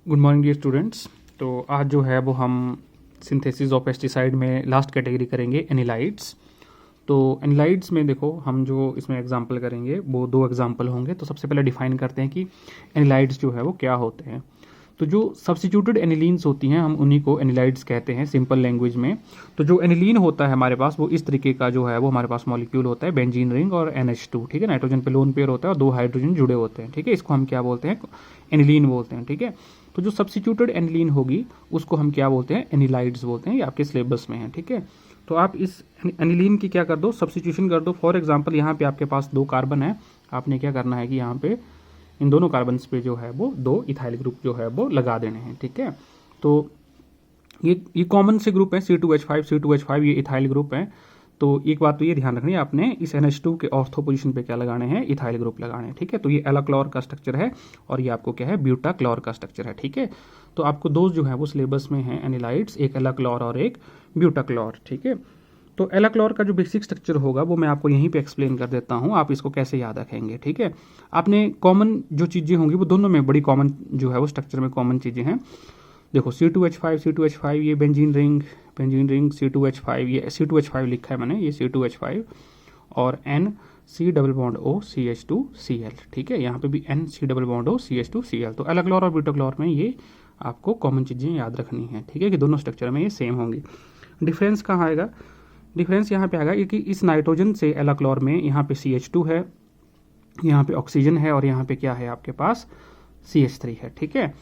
Good morning dear students. तो आज जो है वो हम सिंथेसिस ऑफ पेस्टिसाइड में लास्ट कैटेगरी करेंगे एनिलाइड्स। तो एनिलाइड्स में देखो हम जो इसमें एग्जांपल करेंगे वो दो एग्जांपल होंगे। तो सबसे पहले डिफाइन करते हैं कि एनिलाइड्स जो है वो क्या होते हैं। तो जो सब्स्टिट्यूटेड एनिलीन्स होती हैं हम उन्हीं को एनिलाइड्स कहते हैं सिंपल लैंग्वेज में। तो जो एनिलीन होता है हमारे पास वो इस तरीके का जो है वो हमारे पास मॉलिक्यूल होता है, बेंजीन रिंग और NH2, ठीक है। नाइट्रोजन पे लोन पेयर होता है और दो हाइड्रोजन जुड़े होते हैं, ठीक है। इसको हम क्या बोलते हैं, एनिलीन बोलते हैं, ठीक है। तो जो सब्स्टिट्यूटेड एनिलीन होगी उसको हम क्या बोलते हैं, एनिलाइड्स बोलते हैं। ये आपके सिलेबस में है, ठीक है। तो आप इस एनिलीन की क्या कर दो, सब्स्टिट्यूशन कर दो। फॉर एग्जांपल यहाँ पे आपके पास दो कार्बन है, आपने क्या करना है कि यहाँ पे इन दोनों कार्बन पे जो है वो दो इथाइल ग्रुप जो है वो लगा देने हैं, ठीक है। तो ये कॉमन से ग्रुप है C2H5 ये इथाइल ग्रुप है। तो एक बात तो ये ध्यान रखनी है आपने, इस NH2 के ऑर्थो पोजीशन पे क्या लगाने हैं, इथाइल ग्रुप लगाने हैं, ठीक है। तो ये एलाक्लोर का स्ट्रक्चर है और ये आपको क्या है, ब्यूटा क्लोर का स्ट्रक्चर है, ठीक है। तो आपको दो जो है वो सिलेबस में है एनिलाइड्स, एक एलाक्लोर और एक ब्यूटा क्लोर, ठीक है। तो एलाक्लोर का जो बेसिक स्ट्रक्चर होगा वो मैं आपको यहीं पे एक्सप्लेन कर देता हूँ, आप इसको कैसे याद रखेंगे, ठीक है। आपने कॉमन जो चीज़ें होंगी वो दोनों में बड़ी कॉमन जो है वो स्ट्रक्चर में कॉमन चीज़ें हैं। देखो C2H5 ये बेंजीन रिंग C2H5, ये C2H5 लिखा है मैंने, ये C2H5 और N C double bond O CH2Cl, ठीक है। यहाँ पे भी N C double bond O CH2Cl। तो एलाक्लोर और ब्यूटाक्लोर में ये आपको कॉमन चीज़ें याद रखनी है, ठीक है, कि दोनों स्ट्रक्चर में ये सेम होंगी। डिफरेंस कहाँ आएगा, डिफरेंस यहाँ पे आएगा कि इस नाइट्रोजन से एलाक्लोर में यहाँ पे CH2 है, यहाँ पे ऑक्सीजन है और यहाँ पे क्या है आपके पास CH3 है, ठीक है।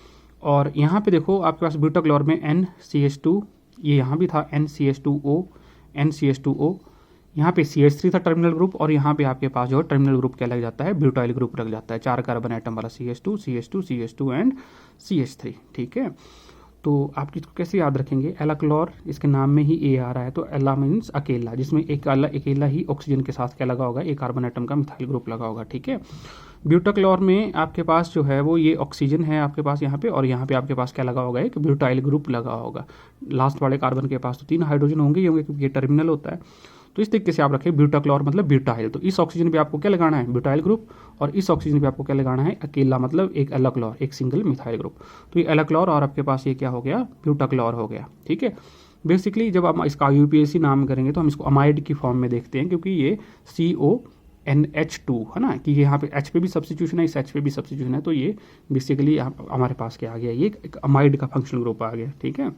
और यहाँ पे देखो आपके पास ब्यूटाक्लोर में NCH2, ये यहाँ भी था NCH2O, यहाँ पे CH3 था टर्मिनल ग्रुप और यहाँ पे आपके पास जो है टर्मिनल ग्रुप क्या लग जाता है, ब्यूटाइल ग्रुप लग जाता है, 4 कार्बन आइटम वाला CH2 एंड CH3, ठीक है। तो आप इसको कैसे याद रखेंगे, एलाक्लोर इसके नाम में ही A आ रहा है, तो एला मीन्स अकेला, जिसमें अकेला ही ऑक्सीजन के साथ क्या लगा होगा, एक कार्बन आइटम का मिथाइल ग्रुप लगा होगा, ठीक है। ब्यूटाक्लोर में आपके पास जो है वो ये ऑक्सीजन है आपके पास यहाँ पे, और यहाँ पे आपके पास क्या लगा होगा, एक ब्यूटाइल ग्रुप लगा होगा। लास्ट वाले कार्बन के पास तो 3 हाइड्रोजन होंगे क्योंकि ये टर्मिनल होता है। तो इस तरीके से आप रखें, ब्यूटाक्लोर मतलब ब्यूटाइल। तो इस ऑक्सीजन पे आपको क्या लगाना है, ब्यूटाइल ग्रुप, और इस ऑक्सीजन पे आपको क्या लगाना है, अकेला मतलब एक एलाक्लोर, एक सिंगल मिथाइल ग्रुप। तो ये एलाक्लोर और आपके पास ये क्या हो गया, ब्यूटाक्लोर हो गया, ठीक है। बेसिकली जब आप इसका UPSC नाम करेंगे तो हम इसको अमाइड की फॉर्म में देखते हैं, क्योंकि ये CONH2 है ना, कि यहाँ पे H पे भी सब्स्टिट्यूशन है, इस H पे भी सब्स्टिट्यूशन है। तो ये बेसिकली हमारे पास क्या आ गया, ये एक अमाइड का फंक्शनल ग्रुप आ गया, ठीक है।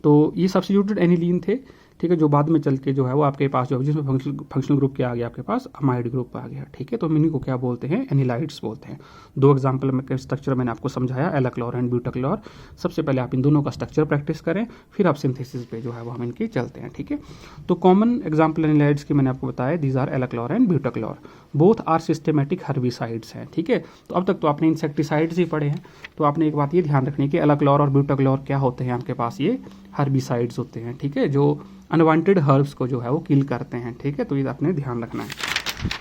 तो ये सब्स्टिट्यूटेड एनिलीन थे, ठीक है, जो बाद में चल के जो है वो आपके पास जो है जिसमें फंक्शनल ग्रुप क्या आ गया, आपके पास अमाइड ग्रुप आ गया, ठीक है। तो इन्हीं को क्या बोलते हैं, एनिलाइड्स बोलते हैं। दो एग्जांपल में स्ट्रक्चर मैंने आपको समझाया, एलाक्लोर एंड ब्यूटाक्लोर। सबसे पहले आप इन दोनों का स्ट्रक्चर प्रैक्टिस करें, फिर आप सिंथेसिस पे जो है वो हम इनके चलते हैं, ठीक है। तो कॉमन एग्जाम्पल एनिलाइड्स की मैंने आपको बताया, these are alachlor and butachlor, both are systematic herbicides हैं, ठीक है। तो अब तक तो आपने इंसेक्टिसाइड्स ही पढ़े हैं, तो आपने एक बात ये ध्यान रखनी है कि एलाक्लोर और ब्यूटाक्लोर क्या होते हैं, आपके पास ये हर्बिसाइड्स होते हैं, ठीक है, जो अनवांटेड हर्ब्स को जो है वो किल करते हैं, ठीक है। तो ये आपने ध्यान रखना है।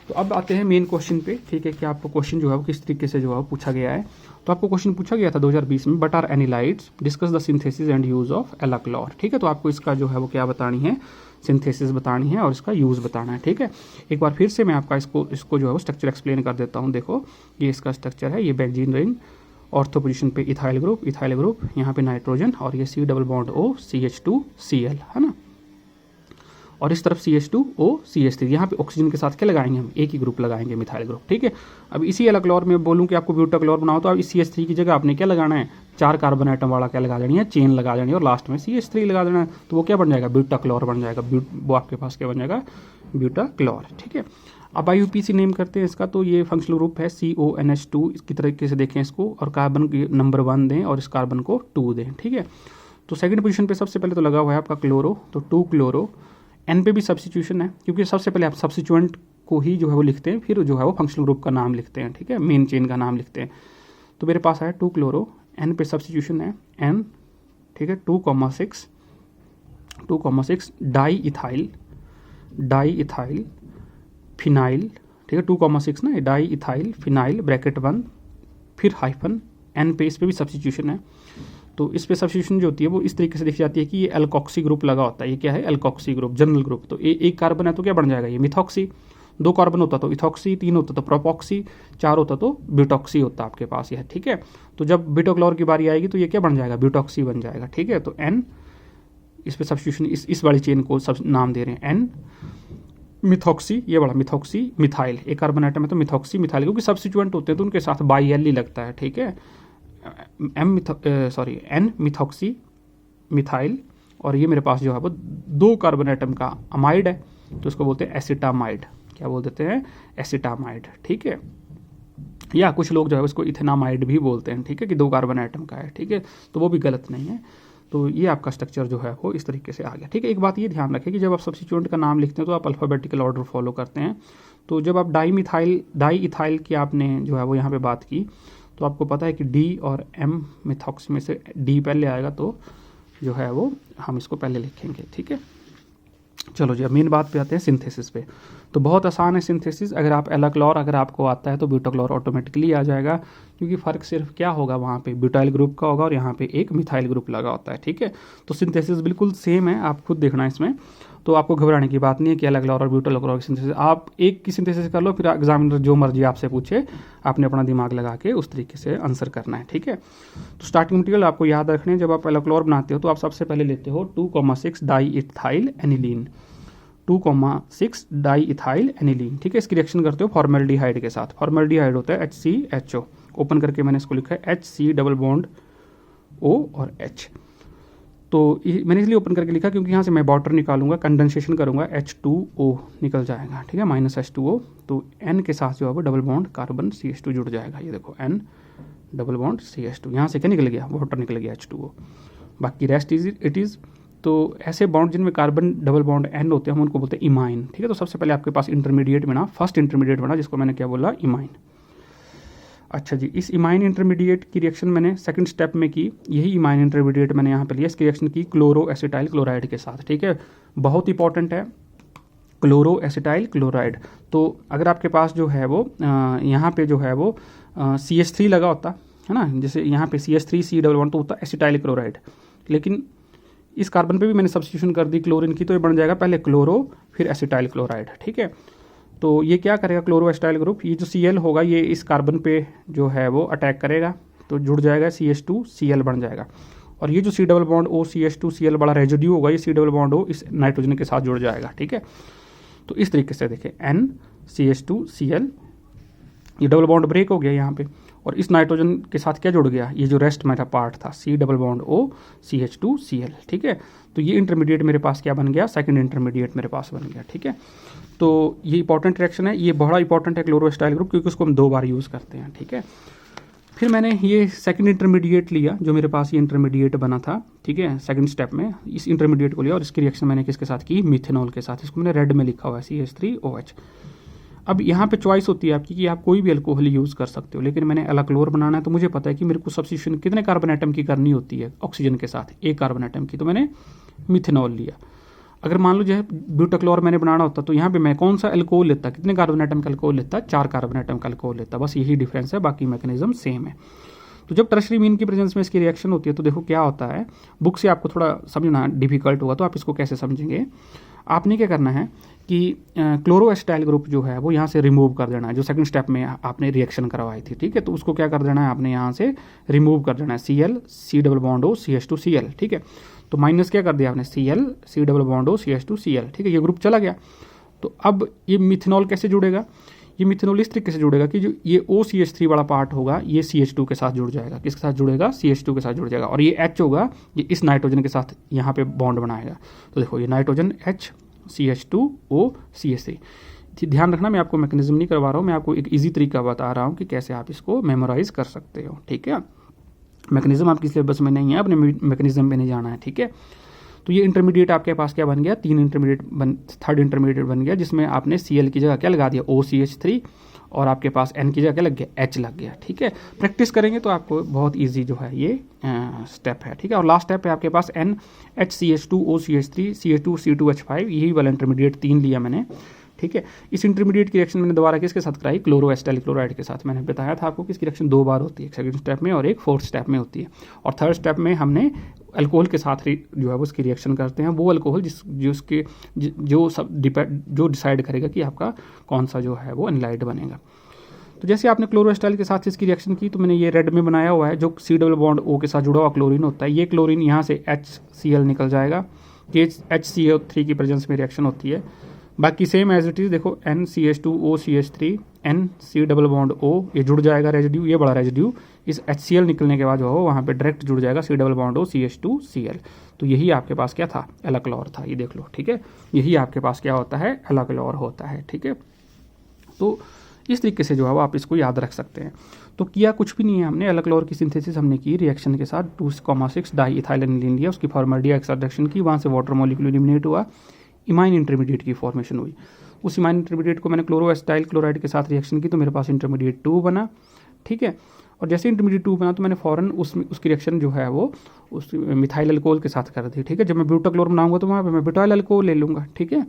तो अब आते हैं मेन क्वेश्चन पे, ठीक है, कि आपको क्वेश्चन जो है वो किस तरीके से जो है वो पूछा गया है। तो आपको क्वेश्चन पूछा गया था 2020 में, but are anilides, discuss the synthesis and use of alachlor, ठीक है। तो आपको इसका जो है वो क्या बतानी है, सिंथेसिस बतानी है और इसका यूज बताना है, ठीक है। एक बार फिर से मैं आपका इसको जो है वो स्ट्रक्चर एक्सप्लेन कर देता हूँ। देखो ये इसका स्ट्रक्चर है, ये बेंजीन रिंग, ऑर्थो पोजीशन पे इथाइल ग्रुप, यहाँ पे नाइट्रोजन और ये C double bond O CH2Cl, है ना। और इस तरफ CH2O CH3, यहाँ पे ऑक्सीजन के साथ क्या लगाएंगे, हम एक ही ग्रुप लगाएंगे, मिथाइल ग्रुप, ठीक है। अब इसी एलाक्लोर में बोलूँ कि आपको ब्यूटाक्लोर बनाओ तो अब इस CH3 की जगह आपने क्या लगाना है, 4 कार्बन आइटम वाला क्या लगा देनी है, चेन लगा देनी है, और लास्ट में CH3 लगा देना है। तो वो क्या बन जाएगा, ब्यूटाक्लोर बन जाएगा, वो आपके पास क्या बन जाएगा, ब्यूटाक्लोर, ठीक है। अब IUPAC नेम करते हैं इसका, तो ये फंक्शनल ग्रुप है CONH2, इसकी तरीके से देखें इसको, और कार्बन नंबर 1 दें और इस कार्बन को 2 दें, ठीक है। तो सेकंड पोजीशन पे सबसे पहले तो लगा हुआ है आपका क्लोरो, तो 2 क्लोरो, N पे भी सब्स्टिट्यूशन है, क्योंकि सबसे पहले आप सब्स्टिट्यूएंट को ही जो है वो लिखते हैं, फिर जो है वो फंक्शनल ग्रुप का नाम लिखते हैं, ठीक है, मेन चेन का नाम लिखते हैं। तो मेरे पास है 2 क्लोरो, N पे सब्स्टिट्यूशन है N, ठीक है, 2,6 डाई इथाइल फिनाइल, ठीक है, 2,6 ना, डाई इथाइल फिनाइल ब्रैकेट 1, फिर हाइफन N पे, इस पे भी सब्स्टिट्यूशन है। तो इस पे सब्स्टिट्यूशन जो होती है वो इस तरीके से दिख जाती है कि ये एल्कोक्सी ग्रुप लगा होता है, ये क्या है, एल्कोक्सी ग्रुप, जनरल ग्रुप। तो एक कार्बन है तो क्या बन जाएगा, ये मिथॉक्सी। 2 कार्बन होता तो इथॉक्सी, 3 होता तो प्रोपॉक्सी, 4 होता तो ब्यूटॉक्सी होता आपके पास यह, ठीक है। तो जब ब्यूटोक्लोर की बारी आएगी तो ये क्या बन जाएगा, ब्यूटॉक्सी बन जाएगा, ठीक है। तो एन इस पे सब्स्टिट्यूशन इस वाली चेन को सब नाम दे रहे हैं एन मिथॉक्सी, ये बड़ा मिथॉक्सी मिथाइल, एक कार्बन आइटम है तो मिथॉक्सी मिथाइल, क्योंकि सब्स्टिट्यूएंट होते हैं तो उनके साथ बाई एल ही लगता है, ठीक है। एन मिथॉक्सी मिथाइल, और ये मेरे पास जो है वो 2 कार्बन आइटम का अमाइड है तो इसको बोलते हैं एसिटामाइड, क्या बोल देते हैं, एसिटामाइड, ठीक है। या कुछ लोग जो है उसको इथेनामाइड भी बोलते हैं, ठीक है, कि 2 कार्बन आइटम का है, ठीक है, तो वो भी गलत नहीं है। तो ये आपका स्ट्रक्चर जो है वो इस तरीके से आ गया, ठीक है। एक बात ये ध्यान रखें कि जब आप सब्स्टिट्यूएंट का नाम लिखते हैं तो आप अल्फ़ाबेटिकल ऑर्डर फॉलो करते हैं। तो जब आप डाई इथाइल की आपने जो है वो यहाँ पे बात की तो आपको पता है कि डी और एम मिथॉक्स में से डी पहले आएगा, तो जो है वो हम इसको पहले लिखेंगे, ठीक है। चलो जी, अब मेन बात पे आते हैं सिंथेसिस पे। तो बहुत आसान है सिंथेसिस, अगर आप एलाक्लोर अगर आपको आता है तो ब्यूटाक्लोर ऑटोमेटिकली आ जाएगा, क्योंकि फ़र्क सिर्फ क्या होगा, वहाँ पे ब्यूटाइल ग्रुप का होगा और यहाँ पे एक मिथाइल ग्रुप लगा होता है, ठीक है। तो सिंथेसिस बिल्कुल सेम है, आप खुद देखना इसमें, तो आपको घबराने की बात नहीं है कि एलाक्लोर और ब्यूटाक्लोर की सिंथेसिस, आप एक की सिंथेसिस कर लो, फिर एग्जामिनर जो मर्जी आपसे पूछे आपने अपना दिमाग लगा के उस तरीके से आंसर करना है, ठीक है। तो स्टार्टिंग मटेरियल आपको याद रखने हैं, जब आप एलाक्लोर बनाते हो तो आप सबसे पहले लेते हो 2,6 di ethyl aniline, 2,6 di ethyl aniline, ठीक है। इसकी रिएक्शन करते हो फॉर्मेल्डिहाइड के साथ, फॉर्मेल्डिहाइड होता है HCHO, ओपन करके मैंने इसको लिखा है HC डबल बॉन्ड O और H। तो मैंने इसलिए ओपन करके लिखा क्योंकि यहाँ से मैं वाटर निकालूंगा, कंडेंसेशन करूंगा, H2O निकल जाएगा, ठीक है, -H2O। तो N के साथ जो है वो डबल बॉन्ड कार्बन CH2 जुड़ जाएगा, ये देखो N डबल बॉन्ड CH2, यहाँ से क्या निकल गया, वाटर निकल गया H2O, बाकी रेस्ट इट इज़। तो ऐसे बॉन्ड जिनमें कार्बन डबल बॉन्ड एंड होते हैं हम उनको बोलते हैं इमाइन, ठीक है। तो सबसे पहले आपके पास इंटरमीडिएट बना, फर्स्ट इंटरमीडिएट बना, जिसको मैंने क्या बोला, इमाइन। अच्छा जी, इस इमाइन इंटरमीडिएट की रिएक्शन मैंने सेकंड स्टेप में की, यही इमाइन इंटरमीडिएट मैंने यहाँ पे लिया, इसकी रिएक्शन की क्लोरो एसिटाइल क्लोराइड के साथ, ठीक है। बहुत इंपॉर्टेंट है क्लोरो एसिटाइल क्लोराइड। तो अगर आपके पास जो है वो यहाँ पे जो है वो CH3 लगा होता है ना, जैसे यहाँ पे CH3 C डबल बॉन्ड तो होता एसिटाइल क्लोराइड, लेकिन इस कार्बन पे भी मैंने सब्स्टिट्यूशन कर दी क्लोरीन की, तो ये बन जाएगा पहले क्लोरो फिर एसिटाइल क्लोराइड, ठीक है। तो ये क्या करेगा, क्लोरो एसिटाइल ग्रुप, ये जो Cl होगा ये इस कार्बन पे जो है वो अटैक करेगा, तो जुड़ जाएगा CH2Cl बन जाएगा, और ये जो C double bond O CH2Cl बड़ा रेजिड्यू होगा, ये C डबल बॉन्ड O इस नाइट्रोजन के साथ जुड़ जाएगा, ठीक है। तो इस तरीके से देखें N CH2Cl, ये डबल बॉन्ड ब्रेक हो गया यहाँ पे, और इस नाइट्रोजन के साथ क्या जुड़ गया, ये जो रेस्ट मेरा पार्ट था C double bond O CH2Cl, ठीक है। तो ये इंटरमीडिएट मेरे पास क्या बन गया, सेकंड इंटरमीडिएट मेरे पास बन गया, ठीक है। तो ये इंपॉर्टेंट रिएक्शन है, ये बड़ा इंपॉर्टेंट है क्लोरो एसिटाइल ग्रुप, क्योंकि उसको हम 2 बार यूज़ करते हैं, ठीक है। फिर मैंने ये सेकंड इंटरमीडिएट लिया, जो मेरे पास ये इंटरमीडिएट बना था, ठीक है, सेकंड स्टेप में इस इंटरमीडिएट को लिया और इसकी रिएक्शन मैंने किसके साथ की, मिथेनॉल के साथ, इसको मैंने रेड में लिखा हुआ है CH3OH। अब यहाँ पे चॉइस होती है आपकी कि आप कोई भी अल्कोहल यूज़ कर सकते हो, लेकिन मैंने एलाक्लोर बनाना है तो मुझे पता है कि मेरे को सब्स्टिट्यूशन कितने कार्बन आइटम की करनी होती है ऑक्सीजन के साथ, 1 कार्बन आइटम की, तो मैंने मिथेनॉल लिया। अगर मान लो जो है ब्यूटाक्लोर मैंने बनाना होता तो यहाँ पे मैं कौन सा अल्कोहल लेता, कितने कार्बन आइटम का अल्कोहल लेता, 4 कार्बन आइटम का अल्कोहल लेता, बस यही डिफरेंस है, बाकी मैकेनिज्म सेम है। तो जब टर्शरी मीन की प्रेजेंस में इसकी रिएक्शन होती है तो देखो क्या होता है, बुक से आपको थोड़ा समझना डिफिकल्ट होगा, तो आप इसको कैसे समझेंगे, आपने क्या करना है कि क्लोरो एसिटाइल ग्रुप जो है वो यहाँ से रिमूव कर देना है, जो सेकंड स्टेप में आपने रिएक्शन करवाई थी, ठीक है। तो उसको क्या कर देना है, आपने यहाँ से रिमूव कर देना है, Cl C double bond O CH2Cl, ठीक है। तो माइनस क्या कर दिया आपने, Cl C double bond O CH2Cl, ठीक है, ये ग्रुप चला गया। तो अब ये मिथेनॉल कैसे जुड़ेगा, ये मिथेनॉल इस तरीके से जुड़ेगा कि जो ये OCH3 वाला पार्ट होगा ये CH2 के साथ जुड़ जाएगा, किसके साथ जुड़ेगा, CH2 के साथ जुड़ जाएगा, और ये H होगा ये इस नाइट्रोजन के साथ यहाँ पे बॉन्ड बनाएगा। तो देखो ये नाइट्रोजन H CH2O CH3, ध्यान रखना मैं आपको मैकेनिज्म नहीं करवा रहा हूँ, मैं आपको एक ईजी तरीका बता रहा हूँ कि कैसे आप इसको मेमोराइज कर सकते हो, ठीक है। मैकेनिज्म आपकी सिलेबस में नहीं है, अपने मैकेनिज्म पे नहीं जाना है, ठीक है। तो ये इंटरमीडिएट आपके पास क्या बन गया, थर्ड इंटरमीडिएट बन गया, जिसमें आपने Cl की जगह क्या लगा दिया, OCH3, और आपके पास N की जगह क्या लग गया, H लग गया, ठीक है। प्रैक्टिस करेंगे तो आपको बहुत ईजी जो है ये स्टेप है, ठीक है। और लास्ट स्टेप है आपके पास NHCH2OCH3 CH2 C2H5, यही वाला इंटरमीडिएट 3 लिया मैंने, ठीक है। इस इंटरमीडिएट की रिएक्शन मैंने दोबारा किसके साथ कराई, क्लोरो एसिटाइल क्लोराइड के साथ। मैंने बताया था आपको कि इसकी रिएक्शन 2 बार होती है, एक सेकंड स्टेप में और एक फोर्थ स्टेप में होती है, और थर्ड स्टेप में हमने अल्कोहल के साथ जो है वो उसकी रिएक्शन करते हैं, वो अल्कोहल जो डिसाइड करेगा कि आपका कौन सा जो है वो एनालाइड बनेगा। तो जैसे आपने क्लोरोएस्टाइल के साथ इसकी रिएक्शन की, तो मैंने ये रेड में बनाया हुआ है, जो C डबल बॉन्ड O के साथ जुड़ा हुआ क्लोरीन होता है, ये क्लोरीन यहाँ से HCl निकल जाएगा, HCO3 की प्रेजेंस में रिएक्शन होती है। बाकी सेम एज इट इज़, देखो NCH2OCH3 NC double bond O, ये जुड़ जाएगा रेजिड्यू, ये बड़ा रेजिड्यू इस HCl निकलने के बाद जो हो वहाँ पे डायरेक्ट जुड़ जाएगा C double bond O CH2Cl। तो यही आपके पास क्या था, एलाक्लोर था, ये देख लो, ठीक है। यही आपके पास क्या होता है, एलाक्लोर होता है, ठीक है। तो इस तरीके से जो है वो आप इसको याद रख सकते हैं। तो किया कुछ भी नहीं है हमने, एलाक्लोर की सिंथेसिस हमने की, रिएक्शन के साथ 2,6 डाई इथाइल एनिलीन लिया, उसकी फॉर्मल्डिहाइड रिडक्शन की, वहाँ से वाटर मॉलिक्यूल एलिमिनेट हुआ, इमाइन इंटरमीडिएट की फॉर्मेशन हुई। उस इमाइन इंटरमीडिएट को मैंने क्लोरोएस्टाइल क्लोराइड के साथ रिएक्शन की, तो मेरे पास इंटरमीडिएट 2 बना, ठीक है। और जैसे इंटरमीडिएट 2 बना तो मैंने फ़ौरन उसकी रिएक्शन जो है वो उस मिथाइल अल्कोहल के साथ कर दी, ठीक है। जब मैं ब्यूटाक्लोर बनाऊंगा तो वहाँ पे मैं ब्यूटाइल अल्कोहल ले लूँगा, ठीक है।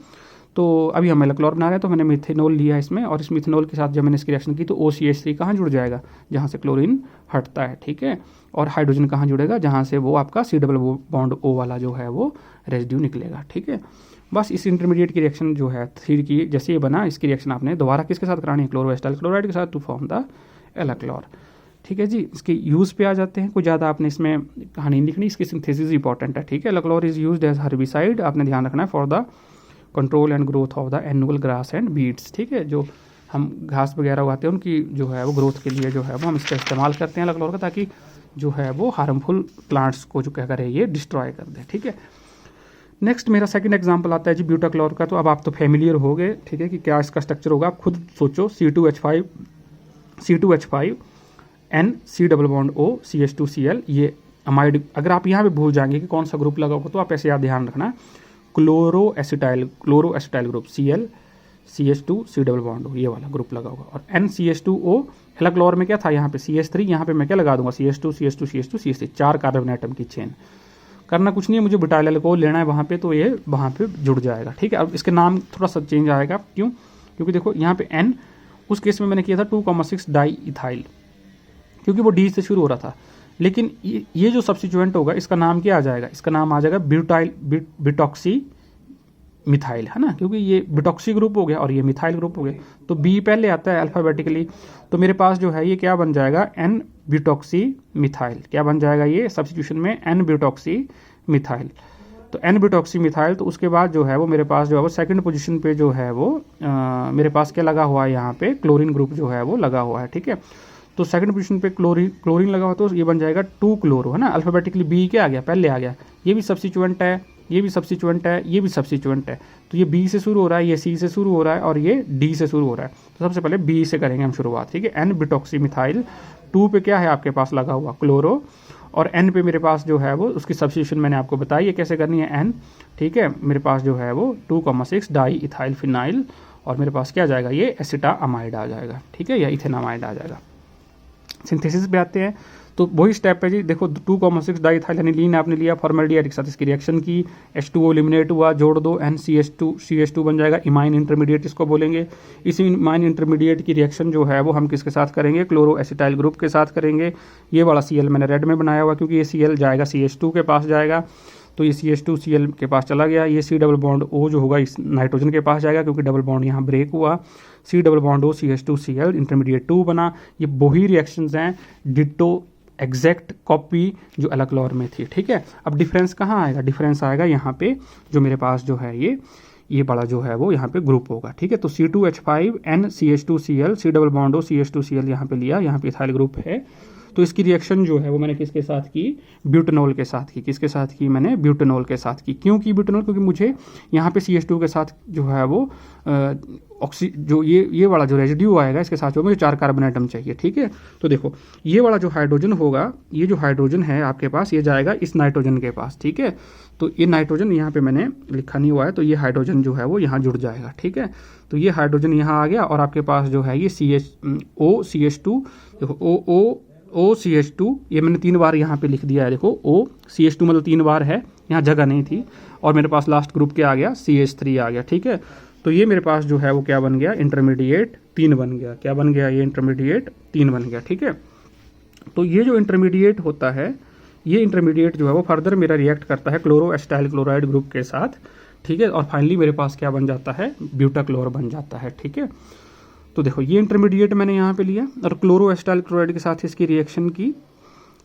तो अभी हम एलाक्लोर बना रहे हैं, तो मैंने मिथेनॉल लिया इसमें, और इस मिथेनॉल के साथ जब मैंने इसकी रिएक्शन की तो OCH3 कहाँ जुड़ जाएगा, जहाँ से क्लोरीन हटता है, ठीक है। और हाइड्रोजन कहाँ जुड़ेगा, जहाँ से वो आपका C डबल बॉन्ड O वाला जो है वो रेजिड्यू निकलेगा, ठीक है। बस इस इंटरमीडिएट की रिएक्शन जो है 3 की जैसे ये बना, इसकी रिएक्शन आपने दोबारा किसके साथ करानी है, क्लोरोएस्टाइल क्लोराइड के साथ, टू फॉर्म द एलाक्लोर, ठीक है जी। इसके यूज़ पे आ जाते हैं, कोई ज़्यादा आपने इसमें कहानी नहीं लिखनी, इसकी सिंथेसिस इंपॉर्टेंट है, ठीक है। Alachlor is used as herbicide, आपने ध्यान रखना है, for the control and growth of the annual grass and weeds, ठीक है। जो हम घास वगैरह उगाते हैं उनकी जो है वो ग्रोथ के लिए जो है वो हम इसका इस्तेमाल करते हैं एलाक्लोर का, ताकि जो है वो हार्मफुल प्लांट्स को जो क्या करे ये डिस्ट्रॉय कर दे, ठीक है। नेक्स्ट मेरा सेकंड एग्जांपल आता है जी ब्यूटाक्लोर का। तो अब आप तो फेमिलियर हो गए, ठीक है, कि क्या इसका स्ट्रक्चर होगा, आप खुद सोचो। C2H5 N C double bond O CH2Cl, ये अमाइड। अगर आप यहाँ पे भूल जाएंगे कि कौन सा ग्रुप लगा होगा तो आप ऐसे याद ध्यान रखना, chloro acetyl group Cl CH2 C double bond O, ये वाला ग्रुप लगा होगा। और NCH2O, एलाक्लोर में क्या था, यहाँ पे CH3, यहाँ पे मैं क्या लगा दूंगा CH2 CH2 CH2 CH3, 4 carbon atom की चेन। करना कुछ नहीं है, मुझे ब्यूटाइल अल्कोहल लेना है वहाँ पे, तो ये वहाँ पे जुड़ जाएगा, ठीक है। अब इसके नाम थोड़ा सा चेंज आएगा, क्यों, क्योंकि देखो यहाँ पे N, उस केस में मैंने किया था 2,6 डाई इथाइल, क्योंकि वो D से शुरू हो रहा था। लेकिन ये जो सब्स्टिट्यूएंट होगा इसका नाम क्या आ जाएगा, इसका नाम आ जाएगा ब्यूटॉक्सी मिथाइल, है ना, क्योंकि ये ब्यूटॉक्सी ग्रुप हो गया और ये मिथाइल ग्रुप हो गया, तो B पहले आता है अल्फाबेटिकली। तो मेरे पास जो है ये क्या बन जाएगा, N ब्यूटॉक्सी मिथाइल, क्या बन जाएगा ये सब्स्टिट्यूशन में, N ब्यूटॉक्सी मिथाइल। तो N ब्यूटॉक्सी मिथाइल, तो उसके बाद जो है वो मेरे पास जो है वो सेकंड पोजीशन पे जो है वो मेरे पास क्या लगा हुआ है, यहाँ पे क्लोरीन ग्रुप जो है वो लगा हुआ है, ठीक है। तो सेकंड पोजीशन पे क्लोरीन लगा हुआ, तो ये बन जाएगा 2 क्लोरो, है ना। अल्फाबेटिकली B क्या आ गया, पहले आ गया, ये भी सब्स्टिट्यूएंट है, ये भी सब्स्टिट्यूएंट है, ये भी सब्स्टिट्यूएंट है। तो ये B से शुरू हो रहा है, ये C से शुरू हो रहा है, और ये D से शुरू हो रहा है। तो सबसे पहले B से करेंगे हम शुरुआत, ठीक है। N ब्यूटॉक्सी मिथाइल, 2 पे क्या है आपके पास लगा हुआ क्लोरो, और N पे मेरे पास जो है वो उसकी सब्स्टिट्यूशन मैंने आपको बताई है कैसे करनी है, N, ठीक है। मेरे पास जो है वो 2,6 डाई इथाइल फिनाइल, और मेरे पास क्या आ जाएगा, ये एसिटामाइड आ जाएगा, ठीक है, या इथेनामाइड आ जाएगा। सिंथेसिस पे आते हैं, तो वही स्टेप है जी। देखो 2,6 डाइथाइल एनिलीन आपने लिया, फॉर्मल्डिहाइड के साथ इसकी रिएक्शन की, H2O एलिमिनेट हुआ, जोड़ दो, NCH2 बन जाएगा, इमाइन इंटरमीडिएट इसको बोलेंगे। इस इमाइन इंटरमीडिएट की रिएक्शन जो है वो हम किसके साथ करेंगे, क्लोरो एसिटाइल ग्रुप के साथ करेंगे। ये वाला Cl मैंने रेड में बनाया हुआ, क्योंकि ये Cl जाएगा CH2 के पास जाएगा, तो ये CH2Cl के पास चला गया। ये C डबल बॉन्ड O जो होगा इस नाइट्रोजन के पास जाएगा, क्योंकि डबल बॉन्ड यहाँ ब्रेक हुआ, C double bond O CH2Cl intermediate 2 बना। ये वही रिएक्शंस हैं, डिट्टो एग्जैक्ट कॉपी जो एलाक्लोर में थी, ठीक है। अब डिफरेंस कहाँ आएगा, डिफरेंस आएगा यहाँ पे, जो मेरे पास जो है ये बड़ा जो है वो यहाँ पे ग्रुप होगा, ठीक है। तो C2H5 NCH2Cl C double bond O CH2Cl यहाँ पे लिया, यहाँ पे इथाइल ग्रुप है। तो इसकी रिएक्शन जो है वो मैंने किसके साथ की, ब्यूटेनॉल के साथ की। किसके साथ की, मैंने ब्यूटेनॉल के साथ की। क्यों की ब्यूटेनॉल, क्योंकि मुझे यहाँ पे CH2 के साथ जो है वो जो ये वाला जो रेजिड्यू आएगा इसके साथ जो मुझे 4 कार्बन एटम चाहिए, ठीक है। तो देखो ये वाला जो हाइड्रोजन होगा, ये जो हाइड्रोजन है आपके पास, ये जाएगा इस नाइट्रोजन के पास, ठीक है। तो ये नाइट्रोजन यहाँ पे मैंने लिखा नहीं हुआ है, तो ये हाइड्रोजन जो है वो यहाँ जुड़ जाएगा, ठीक है। तो ये हाइड्रोजन यहाँ आ गया, और आपके पास जो है ये CH2, देखो OCH2, ये मैंने 3 बार यहाँ पे लिख दिया है, देखो OCH2 मतलब 3 बार है, यहाँ जगह नहीं थी। और मेरे पास लास्ट ग्रुप क्या आ गया, CH3 आ गया, ठीक है। तो ये मेरे पास जो है वो क्या बन गया, इंटरमीडिएट 3 बन गया। क्या बन गया, ये इंटरमीडिएट 3 बन गया, ठीक है। तो ये जो इंटरमीडिएट होता है ये इंटरमीडिएट जो है वो फर्दर मेरा रिएक्ट करता है क्लोरो एस्टाइल क्लोराइड ग्रुप के साथ, ठीक है, और फाइनली मेरे पास क्या बन जाता है, ब्यूटाक्लोर बन जाता है, ठीक है। तो देखो ये इंटरमीडिएट मैंने यहाँ पे लिया और क्लोरो एस्टाइल क्लोराइड के साथ इसकी रिएक्शन की,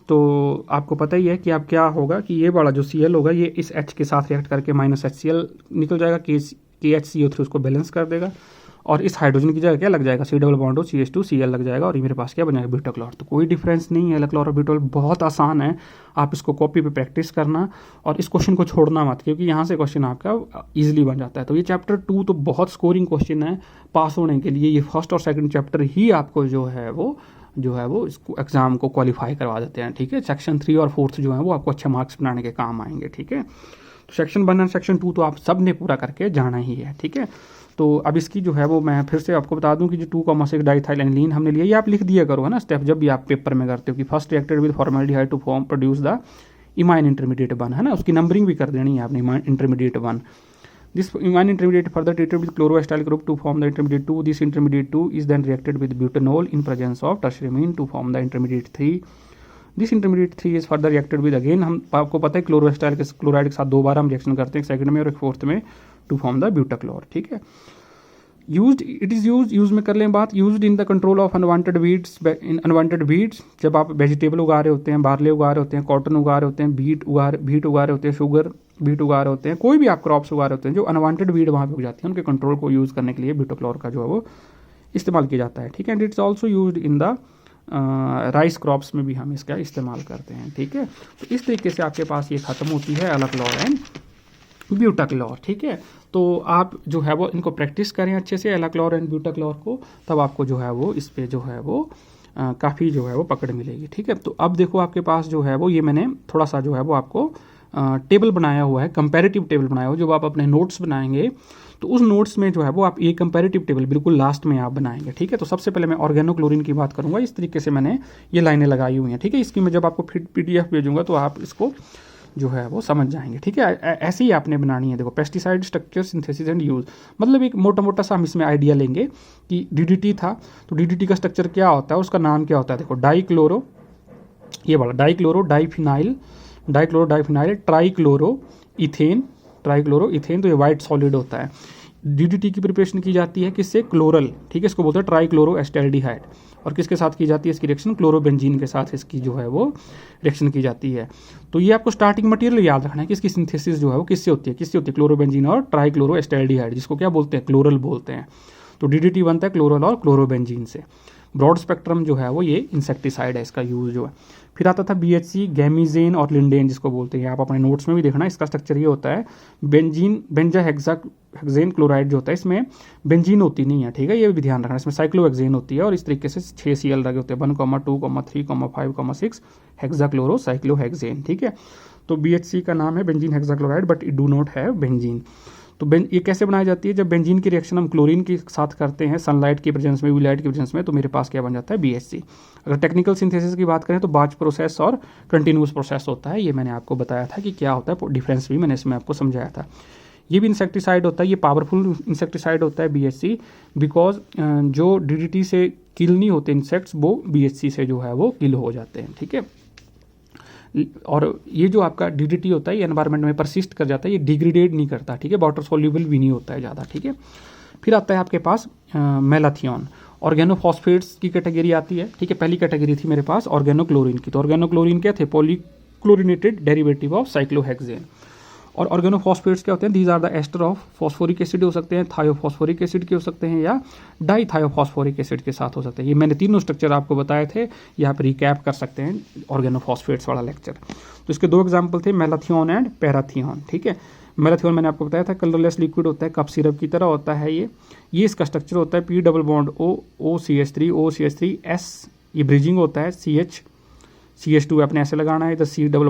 तो आपको पता ही है कि अब क्या होगा कि ये वाला जो Cl होगा ये इस H के साथ रिएक्ट करके -HCl निकल जाएगा, KHCO3 उसको बैलेंस कर देगा, और इस हाइड्रोजन की जगह क्या लग जाएगा, C डबल बॉन्ड हो CH2Cl लग जाएगा, और ये मेरे पास क्या बन जाएगा, ब्यूटाक्लोर। तो कोई डिफरेंस नहीं है अलक्लोर और ब्यूटाक्लोर, बहुत आसान है, आप इसको कॉपी पे प्रैक्टिस करना और इस क्वेश्चन को छोड़ना मत, क्योंकि यहाँ से क्वेश्चन आपका ईजिली बन जाता है। तो ये चैप्टर 2 तो बहुत स्कोरिंग क्वेश्चन है, पास होने के लिए ये फर्स्ट और सेकंड चैप्टर ही आपको जो है वो इसको एग्जाम को क्वालिफाई करवा देते हैं, ठीक है। सेक्शन 3 और 4 जो है वो आपको अच्छे मार्क्स बनाने के काम आएंगे, ठीक है। तो सेक्शन 1 और सेक्शन 2 तो आप सब ने पूरा करके जाना ही है, ठीक है। तो अब इसकी जो है वो मैं फिर से आपको बता दूं कि जो 2,6 डाइथाइल एनिलीन हमने लिया, ये आप लिख दिया करो, है ना, स्टेप जब भी आप पेपर में करते हो कि first reacted with formaldehyde to form produce the imine intermediate 1, है ना, उसकी नंबरिंग भी कर देनी है आपने, imine intermediate 1। This imine intermediate further treated with chloroacetyl group to form the intermediate 2. This intermediate 2 is then reacted with butanol in presence of tertiaryamine to form the intermediate 3. This intermediate 3 is further reacted with, again हम आपको पता है क्लोरोएस्टाइल के chloride के साथ 2 बार हम reaction करते हैं, एक सेकंड में और एक फोर्थ में, टू फॉर्म द ब्यूटाक्लोर, ठीक है। यूज में कर लें बात, used in the control of unwanted weeds, जब आप वेजिटेबल उगा रहे होते हैं, बार्ले उगा रहे होते हैं, कॉटन उगा रहे होते हैं, बीट उगा रहे होते हैं, शुगर बीट उगा रहे होते हैं, कोई भी आप क्रॉप्स उगा रहे होते हैं, जो अनवांटेड वीड वहाँ पे उग जाती है, उनके कंट्रोल को यूज़ करने के लिए ब्यूटाक्लोर का जो है वो इस्तेमाल किया जाता है, ठीक है। And it's also used in the rice crops में भी हम इसका इस्तेमाल करते हैं, ठीक है। तो इस तरीके से आपके पास ये खत्म होती है अलक्लोर एंड ब्यूटाक्लोर, ठीक है। तो आप जो है वो इनको प्रैक्टिस करें अच्छे से, अलक्लोर एंड ब्यूटाक्लोर को, तब आपको जो है वो इस पे जो है वो काफ़ी जो है वो पकड़ मिलेगी, ठीक है। तो अब देखो आपके पास जो है वो ये मैंने थोड़ा सा जो है वो आपको टेबल बनाया हुआ है, कंपैरेटिव टेबल बनाया हुआ, जब आप अपने नोट्स बनाएंगे तो उस नोट्स में जो है वो आप ये कंपैरेटिव टेबल बिल्कुल लास्ट में आप बनाएंगे, ठीक है। तो सबसे पहले मैं ऑर्गेनोक्लोरीन की बात करूंगा, इस तरीके से मैंने ये लाइनें लगाई हुई हैं, ठीक है। इसकी मैं जब आपको PDF भेजूंगा तो आप इसको जो है वो समझ जाएंगे, ठीक है। ऐसे ही आपने बनानी है। देखो pesticide structure synthesis and use, मतलब एक मोटा मोटा सा हम इसमें आइडिया लेंगे कि DDT था, तो DDT का स्ट्रक्चर क्या होता है, उसका नाम क्या होता है। देखो डाइक्लोरो, ये वाला डाइक्लोरो डाइफिनाइल ट्राइक्लोरो इथेन, तो ये वाइट सॉलिड होता है। DDT की प्रिपरेशन की जाती है किससे, क्लोरल, ठीक है, इसको बोलते हैं ट्राइक्लोरो एस्टैल्डिहाइड, और किसके साथ की जाती है इसकी रिएक्शन, क्लोरोबेंजीन के साथ इसकी जो है वो रिएक्शन की जाती है। तो ये आपको स्टार्टिंग मटेरियल याद रखना है कि इसकी सिंथेसिस जो है वो किससे होती है, क्लोरोबेंजीन और ट्राइक्लोरो एस्टैल्डिहाइड, जिसको क्या बोलते हैं, क्लोरल बोलते हैं। तो DDT बनता है क्लोरल और क्लोरोबेंजीन से। ब्रॉड स्पेक्ट्रम जो है वो ये इंसेक्टिसाइड है, इसका यूज जो है। फिर आता था BHC, गैमीजेन और लिंडेन जिसको बोलते हैं, आप अपने नोट्स में भी देखना, इसका स्ट्रक्चर ये होता है बेंजाहेक्सेन क्लोराइड जो होता है, इसमें बेंजीन होती नहीं है, ठीक है, ये भी ध्यान रखना, इसमें साइक्लोहेक्सेन होती है, और इस तरीके से 6 Cl लगे होते हैं, 1, 2, 3, 5, 6 हेक्साक्लोरो साइक्लोहेक्सेन, ठीक है। तो BHC का नाम है benzene hexachloride, but it do not have benzene. तो ये कैसे बनाई जाती है, जब बेंजीन की रिएक्शन हम क्लोरीन के साथ करते हैं सनलाइट की प्रेजेंस में, यूवी लाइट की प्रेजेंस में, तो मेरे पास क्या बन जाता है, BHC। अगर टेक्निकल सिंथेसिस की बात करें तो बैच प्रोसेस और कंटिन्यूस प्रोसेस होता है, ये मैंने आपको बताया था कि क्या होता है, डिफरेंस भी मैंने इसमें आपको समझाया था। ये भी इंसेक्टिसाइड होता है, ये पावरफुल इंसेक्टिसाइड होता है BHC, बिकॉज जो DDT से किल नहीं होते इंसेक्ट्स, वो BHC से जो है वो किल हो जाते हैं, ठीक है। और ये जो आपका DDT होता है ये एनवायरनमेंट में परसिस्ट कर जाता है, ये डिग्रेडेड नहीं करता, ठीक है, वाटर सोल्यूबल भी नहीं होता है ज़्यादा, ठीक है। फिर आता है आपके पास मेलाथियन, ऑर्गेनोफॉस्फेट्स की कैटेगरी आती है, ठीक है। पहली कैटेगरी थी मेरे पास ऑर्गेनोक्लोरीन की, तो ऑर्गेनोक्लोरीन क्या थे, पॉलीक्लोरिनेटेड डेरिवेटिव ऑफ साइक्लोहेक्सेन। और ऑर्गेनोफॉस्फेट्स क्या होते हैं, these are the ester of phosphoric acid हो सकते हैं, थायोफॉस्फोरिक एसिड के हो सकते हैं, या डाईथायोफॉस्फोरिक एसिड के साथ हो सकते हैं। ये मैंने तीनों स्ट्रक्चर आपको बताए थे, ये आप रिकैप कर सकते हैं ऑर्गेनोफॉस्फेट्स वाला लेक्चर। तो इसके 2 एग्जाम्पल थे, मेलाथियन एंड पैराथियन, ठीक है। मेलाथियन मैंने आपको बताया था कलरलेस लिक्विड होता है, कप सिरप की तरह होता है ये इसका स्ट्रक्चर होता है P double bond OCH3 S, ये ब्रिजिंग होता है, CH2 अपने ऐसे लगाना है, इधर C double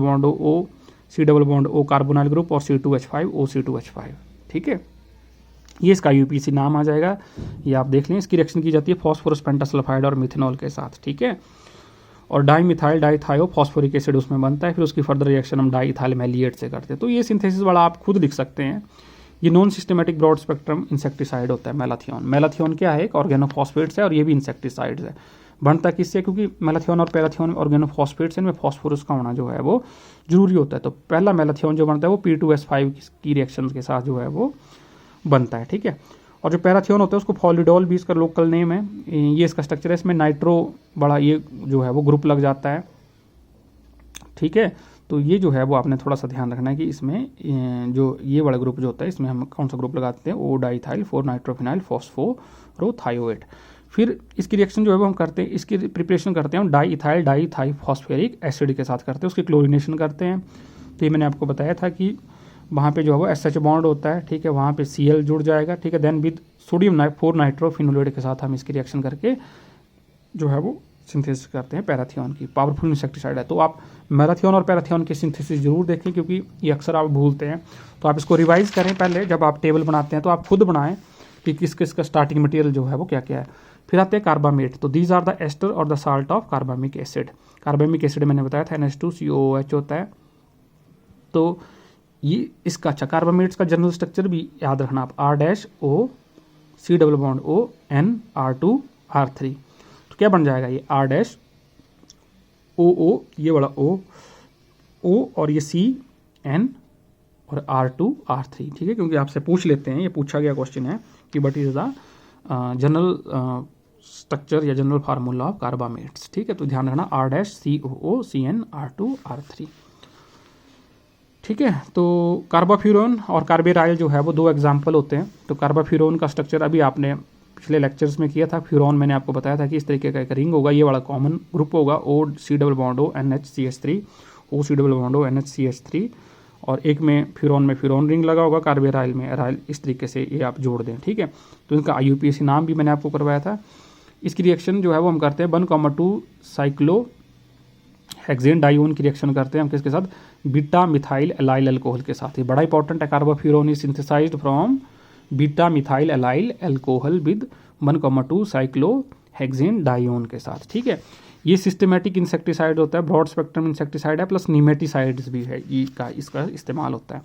bond O carbonyl group और C2H5 OC2H5, ठीक है। ये इसका UPC नाम आ जाएगा, ये आप देख लें। इसकी रिएक्शन की जाती है फॉस्फोरस पेंटासल्फाइड और मिथेनॉल के साथ, ठीक है। और डाईमिथाइल डाईथायो फॉस्फोरिक एसिड उसमें बनता है, फिर उसकी फर्दर रिएक्शन हम डाईथाइल मैलिएट से करते हैं। तो ये सिंथेसिस वाला आप खुद लिख सकते हैं। ये non systematic broad spectrum insecticide होता है मेलाथियन। मेलाथियन क्या है, एक ऑर्गेनोफॉस्फेट्स है और ये भी इंसेक्टिसाइड्स है। बनता किससे, क्योंकि मैलाथियन और पैराथियन ऑर्गेनोफॉस्फेट्स इनमें फॉस्फोरस का होना जो है वो जरूरी होता है। तो पहला मैलाथियन जो बनता है वो P2S5 की रिएक्शन के साथ जो है वो बनता है, ठीक है। और जो पैराथियन होता है उसको फॉलिडोल भी इसका लोकल नेम है, ये इसका स्ट्रक्चर है। इसमें नाइट्रो बड़ा ये जो है वो ग्रुप लग जाता है, ठीक है। तो ये जो है वो आपने थोड़ा सा ध्यान रखना है कि इसमें जो ये वाला ग्रुप जो होता है इसमें हम कौन सा ग्रुप लगाते हैं, ओ डाइथाइल 4 नाइट्रोफिनाइल फॉस्फोरोथायोएट। फिर इसकी रिएक्शन जो है वो हम करते हैं, इसकी प्रिपरेशन करते हैं हम डाईइथाइल डाईथाइफॉस्फेरिक एसिड के साथ करते हैं, उसकी क्लोरिनेशन करते हैं। तो ये मैंने आपको बताया था कि वहाँ पे जो है वो SH बॉन्ड होता है, ठीक है, वहाँ पे Cl जुड़ जाएगा, ठीक है। देन विद सोडियम 4 नाइट्रोफिनोलेट के साथ हम इसकी रिएक्शन करके जो है वो सिंथेसिस करते हैं पैराथियन की। पावरफुल इंसेक्टिसाइड है। तो आप मैलाथियन और पैराथियन की सिंथेसिस जरूर देखें, क्योंकि ये अक्सर आप भूलते हैं। तो आप इसको रिवाइज करें पहले, जब आप टेबल बनाते हैं तो आप खुद बनाएं कि किस किस का स्टार्टिंग मटेरियल जो है वो क्या क्या है। फिर आते हैं कार्बामेट। तो दीज आर द एस्टर और the salt of carbamic acid. Carbamic acid मैंने बताया था NH2COOH होता है। तो ये इसका अच्छा कार्बामेट्स का जनरल स्ट्रक्चर भी याद रखना आप, R-O C double bond O N R2 R3। तो क्या बन जाएगा ये R-OO, ये वाला O और ये CN और R2 R3, ठीक है। क्योंकि आपसे पूछ लेते हैं, ये पूछा गया क्वेश्चन है कि what is the general structure या जनरल फार्मूला ऑफ कार्बामेट्स, ठीक है। तो ध्यान रखना R-COO CN R2 R3, ठीक है। तो कार्बाफ्यूरॉन और कार्बेराइल जो है वो दो एग्जाम्पल होते हैं। तो कार्बाफ्यूरॉन का स्ट्रक्चर अभी आपने पिछले लेक्चर्स में किया था। फ्यूरॉन मैंने आपको बताया था कि इस तरीके का एक रिंग होगा, ये वाला कॉमन ग्रुप होगा, O C double bond O NHCH3 O C double bond O NHCH3, और एक में फ्यूरॉन रिंग लगा होगा, कार्बेराइल में एराइल, इस तरीके से ये आप जोड़ दें, ठीक है। तो इनका IUPAC नाम भी मैंने आपको करवाया था। इसकी रिएक्शन जो है वो हम करते हैं 1,2 साइक्लो हेक्सेन डाइओन की रिएक्शन करते हैं हम किसके साथ, बीटा मिथाइल एलाइल अल्कोहल के साथ। ये बड़ा इंपॉर्टेंट है। Carbofuran is synthesized from beta methyl allyl alcohol with 1,2 cyclo hexane dione के साथ, ठीक है। ये सिस्टमेटिक इंसेक्टिसाइड होता है, ब्रॉड स्पेक्ट्रम इंसेक्टिसाइड है, प्लस निमेटिसाइड्स भी है, इसका इस्तेमाल होता है।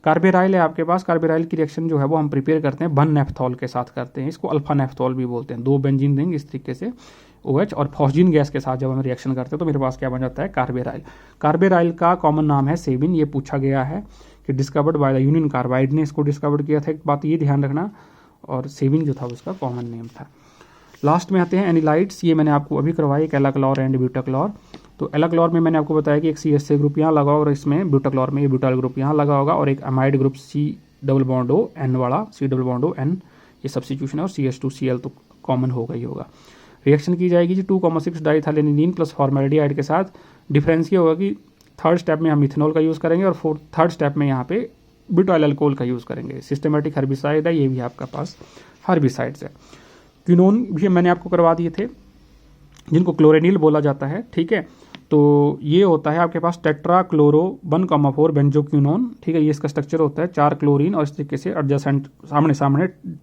कार्बेराइल है आपके पास। कार्बेराइल की रिएक्शन जो है वो हम प्रिपेयर करते हैं 1-नेफ्थॉल के साथ करते हैं, इसको अल्फा नेफ्थॉल भी बोलते हैं। 2 बेंजीन रिंग इस तरीके से OH और फॉस्जीन गैस के साथ जब हम रिएक्शन करते हैं तो मेरे पास क्या बन जाता है, कार्बेराइल। कार्बेराइल का कॉमन नाम है सेबिन। ये पूछा गया है कि discovered by the union carbide ने इसको डिस्कवर्ड किया था, एक बात ये ध्यान रखना। और सेबिन जो था उसका कॉमन नेम था। लास्ट में आते हैं एनिलाइड्स। ये मैंने आपको अभी करवाई, एक एलाक्लोर एंड ब्यूटाक्लोर। तो एलाक्लोर में मैंने आपको बताया कि एक CH ग्रुप यहाँ लगा और इसमें ब्यूटाक्लोर में ये ब्यूटाल ग्रुप यहाँ लगा होगा, और एक amide group C double bond O N वाला C double bond O N, ये सब्स्टिट्यूशन है, और CH2Cl तो कॉमन होगा ही होगा। रिएक्शन की जाएगी जी 2,6 डाइथाइलेनिलीन प्लस फॉर्मेल्डिहाइड के साथ। डिफरेंस ये होगा कि थर्ड स्टेप में हम मिथेनॉल का यूज़ करेंगे और थर्ड स्टेप में यहाँ पे ब्यूटाइल अल्कोहल का यूज़ करेंगे। सिस्टमेटिक हर्बिसाइड है, ये भी आपका पास हर्बिसाइड्स है। क्विनोन भी मैंने आपको करवा दिए थे, जिनको क्लोरेनिल बोला जाता है, ठीक है। तो ये होता है आपके पास टेट्रा क्लोरो 1,4 बेंजोक्विनोन, ठीक है। ये इसका स्ट्रक्चर होता है 4 क्लोरीन और इस तरीके से एडजेसेंट सामने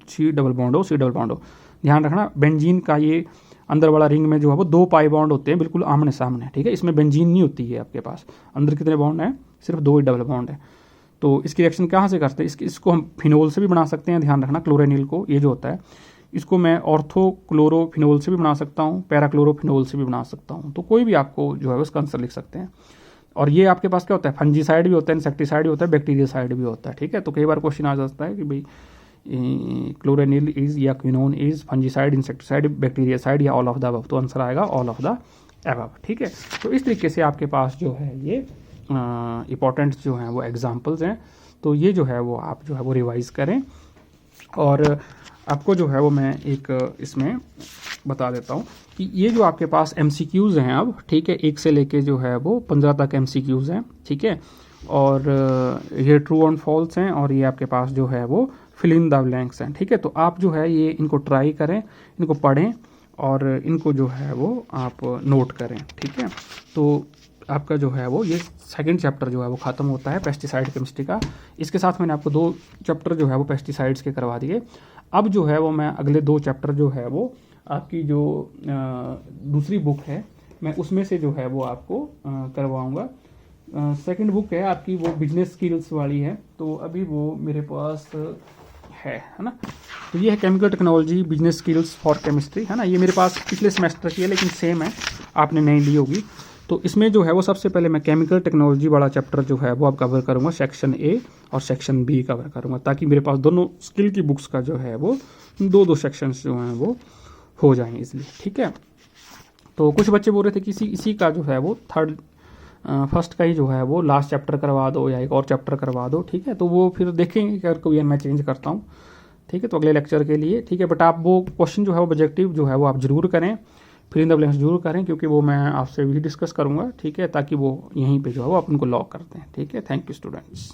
C double bond O C double bond O। ध्यान रखना बेंजीन का ये अंदर वाला रिंग में जो है वो 2 पाई बॉन्ड होते हैं, बिल्कुल आमने सामने, ठीक है। इसमें बेंजीन नहीं होती है आपके पास। अंदर कितने बॉन्ड हैं, सिर्फ 2 ही डबल बॉन्ड है। तो इसकी रिएक्शन कहाँ से करते हैं, इसको हम फिनोल से भी बना सकते हैं। ध्यान रखना क्लोरेनिल को, ये जो होता है इसको मैं ऑर्थोक्लोरोफिनोल से भी बना सकता हूँ, पैराक्लोरोफिनोल से भी बना सकता हूँ। तो कोई भी आपको जो है उसका आंसर लिख सकते हैं। और ये आपके पास क्या होता है, फंजीसाइड भी होता है, इंसेक्टिसाइड भी होता है, बैक्टीरियासाइड भी होता है, ठीक है। तो कई बार क्वेश्चन आ जाता है कि भाई क्लोरेनिल इज या क्विनोन इज फंजीसाइड, इंसेक्टिसाइड, बैक्टीरियासाइड या ऑल ऑफ द अबव। तो आंसर आएगा ऑल ऑफ द अबव, ठीक है। तो इस तरीके से आपके पास जो है ये इंपॉर्टेंट जो हैं वो एग्जाम्पल्स हैं। तो ये जो है वो आप जो है वो रिवाइज करें। और आपको जो है वो मैं एक इसमें बता देता हूँ कि ये जो आपके पास MCQs हैं अब, ठीक है, 1 से लेके जो है वो 15 तक MCQs हैं, ठीक है। और ये ट्रू और फॉल्स हैं, और ये आपके पास जो है वो फिल इन द ब्लैंक्स हैं, ठीक है। तो आप जो है ये इनको ट्राई करें, इनको पढ़ें और इनको जो है वो आप नोट करें, ठीक है। तो आपका जो है वो ये सेकंड चैप्टर जो है वो ख़त्म होता है पेस्टिसाइड केमिस्ट्री का। इसके साथ मैंने आपको 2 चैप्टर जो है वो पेस्टिसाइड्स के करवा दिए। अब जो है वो मैं अगले 2 चैप्टर जो है वो आपकी जो दूसरी बुक है मैं उसमें से जो है वो आपको करवाऊँगा। सेकंड बुक है आपकी वो बिजनेस स्किल्स वाली है, तो अभी वो मेरे पास है ना। तो ये है chemical technology business skills for chemistry, है ना। ये मेरे पास पिछले सेमेस्टर की है लेकिन सेम है, आपने नहीं ली होगी। तो इसमें जो है वो सबसे पहले मैं केमिकल टेक्नोलॉजी वाला चैप्टर जो है वो आप कवर करूँगा, सेक्शन ए और सेक्शन बी कवर करूँगा, ताकि मेरे पास दोनों स्किल की बुक्स का जो है वो दो सेक्शंस जो हैं वो हो जाएँ इसलिए, ठीक है। तो कुछ बच्चे बोल रहे थे कि इसी का जो है वो फर्स्ट का ही जो है वो लास्ट चैप्टर करवा दो या एक और चैप्टर करवा दो, ठीक है। तो वो फिर देखेंगे कि अगर कोई मैं चेंज करता हूँ, ठीक है, तो अगले लेक्चर के लिए, ठीक है। बट आप वो क्वेश्चन जो है वो ऑब्जेक्टिव जो है वो आप जरूर करें, फिल इन द ब्लैंक्स जरूर करें, क्योंकि वो मैं आपसे भी डिस्कस करूँगा, ठीक है, ताकि वो यहीं पे जो है वो अपन को लॉक करते हैं, ठीक है। Thank you students.